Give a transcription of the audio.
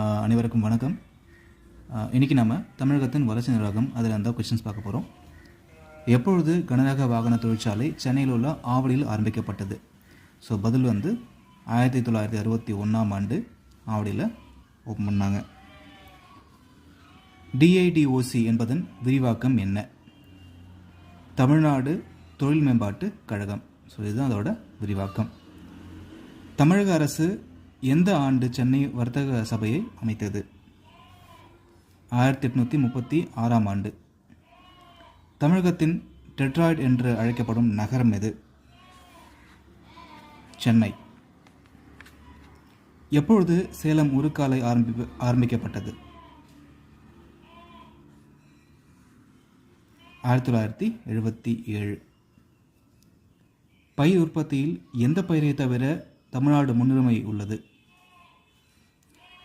அனைவருக்கும் வணக்கம். இன்றைக்கி நம்ம தமிழகத்தின் வளர்ச்சி நிர்வாகம் அதில் அந்த கொஸ்டின்ஸ் பார்க்க போகிறோம். எப்பொழுது கனரக வாகன தொழிற்சாலை சென்னையில் உள்ள ஆவடியில் ஆரம்பிக்கப்பட்டது? ஸோ பதில் 1961ஆம் ஆண்டு ஆவடியில் ஓப்பன் பண்ணாங்க. DIDOC என்பதன் விரிவாக்கம் என்ன? தமிழ்நாடு தொழில் மேம்பாட்டு கழகம். ஸோ இதுதான் அதோட விரிவாக்கம். தமிழக அரசு எந்த ஆண்டு சென்னை வர்த்தக சபையை அமைத்தது? 1836ஆம் ஆண்டு. தமிழகத்தின் டெட்ராய்ட் என்று அழைக்கப்படும் நகரம் எது? சென்னை. எப்பொழுது சேலம் உருக்காலை ஆரம்பிக்கப்பட்டது? 1977. பயிர் உற்பத்தியில் எந்த பயிரை தவிர தமிழ்நாடு முன்னுரிமை உள்ளது?